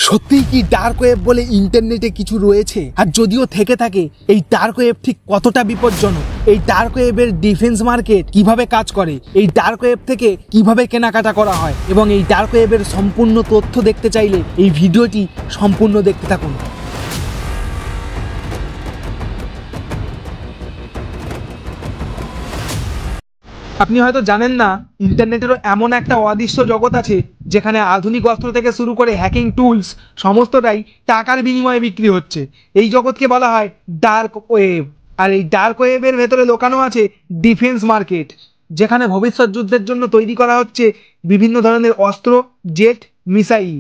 সত্যিই কি dark web বলে ইন্টারনেটে কিছু রয়েছে? আর যদিও থেকে থাকে, এই ডার্ক ওয়েব ঠিক কতটা বিপজ্জনক? এই ডার্ক ওয়েবের ডিফেন্স মার্কেট কিভাবে কাজ করে? এই ডার্ক ওয়েব থেকে কিভাবে কেনাকাটা করা হয়? এবং এই ডার্ক ওয়েবের সম্পূর্ণ তথ্য দেখতে চাইলে এই ভিডিওটি সম্পূর্ণ দেখতে থাকুন। আপনি হয়তো জানেন না, ইন্টারনেটেরও এমন একটা অদৃশ্য জগৎ আছে যেখানে আধুনিক অস্ত্র থেকে শুরু করে হ্যাকিং টুলস সমস্তটাই টাকার বিনিময়ে বিক্রি হচ্ছে। এই জগৎকে বলা হয় ডার্ক ওয়েব। আর এই ডার্ক ওয়েবের ভেতরে লুকানো আছে ডিফেন্স মার্কেট, যেখানে ভবিষ্যৎ যুদ্ধের জন্য তৈরি করা হচ্ছে বিভিন্ন ধরনের অস্ত্র, জেট, মিসাইল।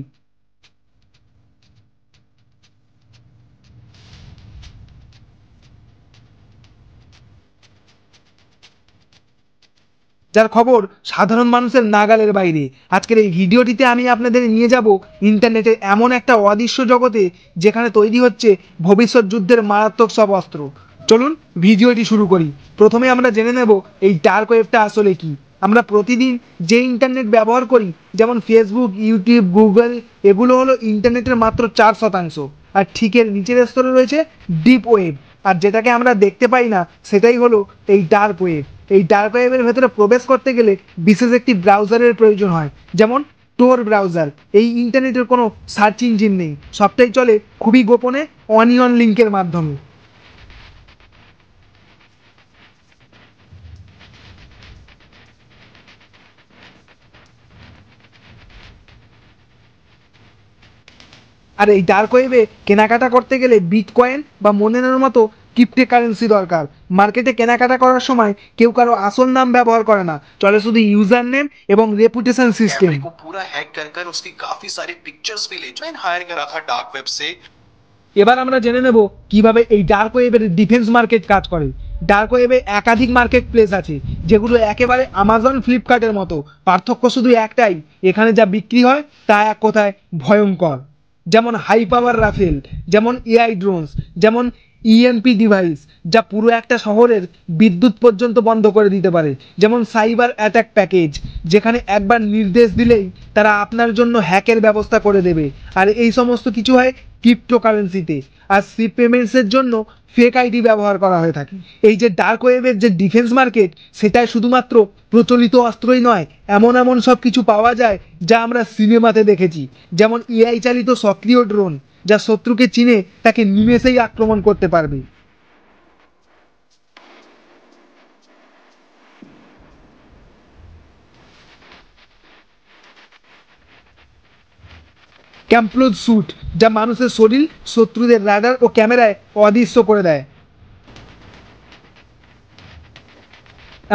যার খবর সাধারণ মানুষের নাগালের বাইরে। আজকের এই ভিডিওটিতে আমি আপনাদের নিয়ে যাব ইন্টারনেটের এমন একটা অদৃশ্য জগতে যেখানে তৈরি হচ্ছে ভবিষ্যৎ যুদ্ধের মারাত্মক সব অস্ত্র। চলুন ভিডিওটি শুরু করি। প্রথমে আমরা জেনে নেব এই ডার্ক ওয়েবটা আসলে কি। আমরা প্রতিদিন যে ইন্টারনেট ব্যবহার করি, যেমন ফেসবুক, ইউটিউব, গুগল, এগুলো হলো ইন্টারনেটের মাত্র 4%। আর ঠিক এর নিচের স্তরে রয়েছে ডিপ ওয়েব, আর যেটাকে আমরা দেখতে পাই না সেটাই হলো এই ডার্ক ওয়েব। এই ডার্ক ওয়েবের ভেতরে প্রবেশ করতে গেলে বিশেষ একটি ব্রাউজারের প্রয়োজন হয়, যেমন টোর ব্রাউজার। এই ইন্টারনেটের কোনো সার্চ ইঞ্জিন নেই, সবটাই চলে খুবই গোপনে অনিয়ন লিঙ্কের মাধ্যমে। আর এই ডার্ক ওয়েবে কেনাকাটা করতে গেলে বিটকয়েন বা মনেনের মতো ক্রিপ্টোকারেন্সি দরকার। মার্কেটে কেনাকাটা করার সময় কেউ কারো আসল নাম ব্যবহার করে না, চলে শুধু ইউজার নেম এবং রেপুটেশন সিস্টেম। पूरा हैक कर कर उसकी काफी सारी पिक्चर्स भी ले मैंने हायर करा था डार्क वेब से। এবার আমরা জেনে নেব কিভাবে এই ডার্ক ওয়েবের ডিফেন্স মার্কেট কাজ করে। ডার্ক ওয়েবে একাধিক মার্কেট প্লেস আছে, যেগুলো একেবারে আমাজন, ফ্লিপকার্টের মতো। পার্থক্য শুধু একটাই, এখানে যা বিক্রি হয় তা এক কথায় ভয়ঙ্কর। যেমন হাই পাওয়ার রাফেল, যেমন এআই ড্রোনস, যেমন ইএমপি ডিভাইস যা পুরো একটা শহরের বিদ্যুৎ পর্যন্ত বন্ধ করে দিতে পারে, যেমন সাইবার অ্যাটাক প্যাকেজ, যেখানে একবার নির্দেশ দিলেই তারা আপনার জন্য হ্যাকের ব্যবস্থা করে দেবে। আর এই সমস্ত কিছু হয় ক্রিপ্টোকারেন্সিতে। আর সি পেমেন্টসের জন্য ফেক আইডি ব্যবহার করা হয়ে থাকে। এই যে ডার্ক ওয়েবের যে ডিফেন্স মার্কেট, সেটাই শুধুমাত্র প্রচলিত অস্ত্রই নয়, এমন এমন সব কিছু পাওয়া যায় যা আমরা সিনেমাতে দেখেছি, যেমন এআই চালিত সক্রিয় ড্রোন যা শত্রুকে চিনে তাকে নিমেষেই আক্রমণ করতে পারবে। ক্যাম্পলোজ স্যুট, যা মানুষের শরীর শত্রুদের রাডার ও ক্যামেরায় অদৃশ্য করে দেয়।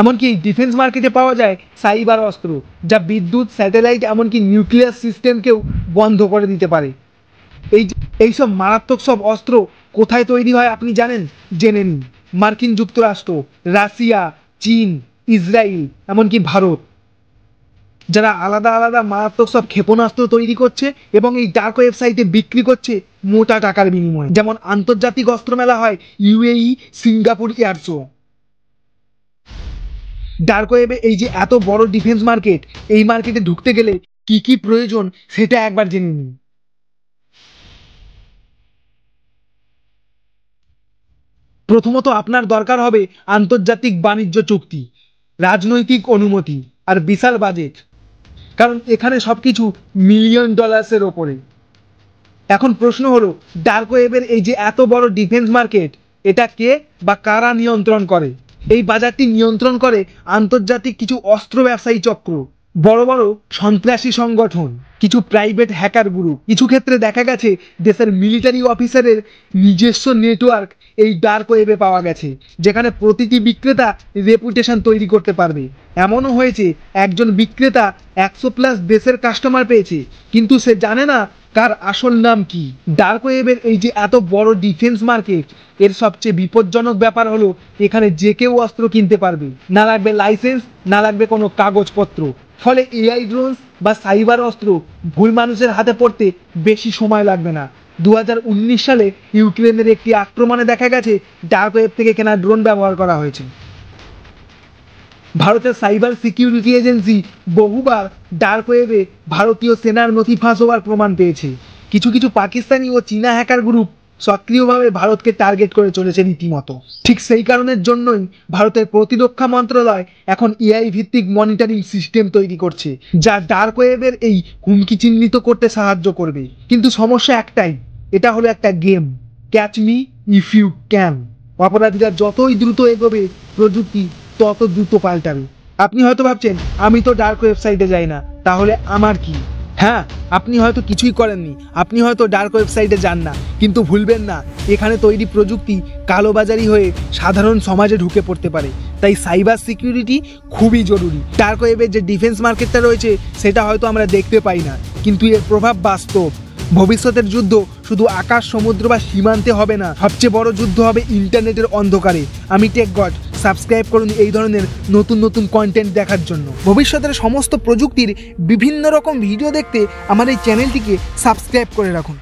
এমনকি ডিফেন্স মার্কেটে পাওয়া যায় সাইবার অস্ত্র, যা বিদ্যুৎ, স্যাটেলাইট, এমনকি নিউক্লিয়ার সিস্টেমকেও বন্ধ করে দিতে পারে। এইসব মারাত্মক সব অস্ত্র কোথায় তৈরি হয় আপনি জানেন? জেনে নিন। মার্কিন যুক্তরাষ্ট্র, রাশিয়া, চীন, ইসরায়েল, এমনকি ভারত, যারা আলাদা আলাদা মারাত্মক সব ক্ষেপণাস্ত্র তৈরি করছে এবং এই ডার্ক ওয়েবসাইটে বিক্রি করছে মোটা টাকার বিনিময়ে। যেমন আন্তর্জাতিক অস্ত্র মেলা হয় UAE, Singapore air show. Dark ওয়েবে এই যে এত বড় ডিফেন্স মার্কেট, এই মার্কেটে ঢুকতে গেলে কি কি প্রয়োজন সেটা একবার জেনে নিন। প্রথমত আপনার দরকার হবে আন্তর্জাতিক বাণিজ্য চুক্তি, রাজনৈতিক অনুমতি আর বিশাল বাজেট, কারণ এখানে সবকিছু মিলিয়ন ডলার্সের ওপরে। এখন প্রশ্ন হলো, ডার্ক ওয়েবের এই যে এত বড় ডিফেন্স মার্কেট, এটা কে বা কারা নিয়ন্ত্রণ করে? এই বাজারটি নিয়ন্ত্রণ করে আন্তর্জাতিক কিছু অস্ত্র ব্যবসায়ী চক্র, বড় বড় সন্ত্রাসী সংগঠন, কিছু প্রাইভেট হ্যাকার গ্রুপ। কিছু ক্ষেত্রে দেখা গেছে দেশের মিলিটারি অফিসারের নিজস্ব নেটওয়ার্ক এই ডার্ক ওয়েবে পাওয়া গেছে, যেখানে প্রতিটি বিক্রেতা রেপুটেশন তৈরি করতে পারবে। এমনও হয়েছে একজন বিক্রেতা 100+ দেশের কাস্টমার পেয়েছে, কিন্তু সে জানে না কার আসল নাম কি। ডার্ক ওয়েবের এই যে এত বড় ডিফেন্স মার্কেট, এর সবচেয়ে বিপজ্জনক ব্যাপার হলো এখানে যে কেউ অস্ত্র কিনতে পারবে, না লাগবে লাইসেন্স, না লাগবে কোনো কাগজপত্র। ফলে এআই ড্রোনস বা সাইবার অস্ত্র ভুল মানুষের হাতে পড়তে বেশি সময় লাগবে না। 2019 সালে ইউক্রেনের একটি আক্রমণে দেখা গেছে ডার্ক ওয়েব থেকে কেনা ড্রোন ব্যবহার করা হয়েছে। ভারতের সাইবার সিকিউরিটি এজেন্সি বহুবার ডার্ক ওয়েবে ভারতীয় সেনার নথি ফাঁস হওয়ার প্রমাণ পেয়েছে। কিছু কিছু পাকিস্তানি ও চীনা হ্যাকার গ্রুপ সক্রিয়ভাবে ভারতকে টার্গেট করে চলেছে রীতিমতো। ঠিক সেই কারণের জন্যই ভারতের প্রতিরক্ষা মন্ত্রণালয় এখন এআই ভিত্তিক মনিটরিং সিস্টেম তৈরি করছে, যা ডার্ক ওয়েবের এই হুমকি চিহ্নিত করতে সাহায্য করবে। কিন্তু সমস্যা একটাই, এটা হলো একটা game, catch me if you can. অপরাধীরা যতই দ্রুত এগোবে, প্রযুক্তি তত দ্রুত পাল্টাবে। আপনি হয়তো ভাবছেন আমি তো ডার্ক ওয়েবসাইটে যাই না, তাহলে আমার কি? হ্যাঁ, আপনি হয়তো কিছুই করেননি, আপনি হয়তো ডার্ক ওয়েবসাইটে যান না, কিন্তু ভুলবেন না এখানে তৈরি প্রযুক্তি কালোবাজারি হয়ে সাধারণ সমাজে ঢুকে পড়তে পারে। তাই সাইবার সিকিউরিটি খুবই জরুরি। ডার্ক ওয়েবের যে ডিফেন্স মার্কেটটা রয়েছে সেটা হয়তো আমরা দেখতে পাই না, কিন্তু এর প্রভাব বাস্তব। ভবিষ্যতের যুদ্ধ শুধু আকাশ, সমুদ্র বা সীমান্তে হবে না, সবচেয়ে বড় যুদ্ধ হবে ইন্টারনেটের অন্ধকারে। আমি টেক গড, সাবস্ক্রাইব করুন এই ধরনের নতুন নতুন কন্টেন্ট দেখার জন্য। ভবিষ্যতের সমস্ত প্রযুক্তির বিভিন্ন রকম ভিডিও দেখতে আমার এই চ্যানেলটিকে সাবস্ক্রাইব করে রাখুন।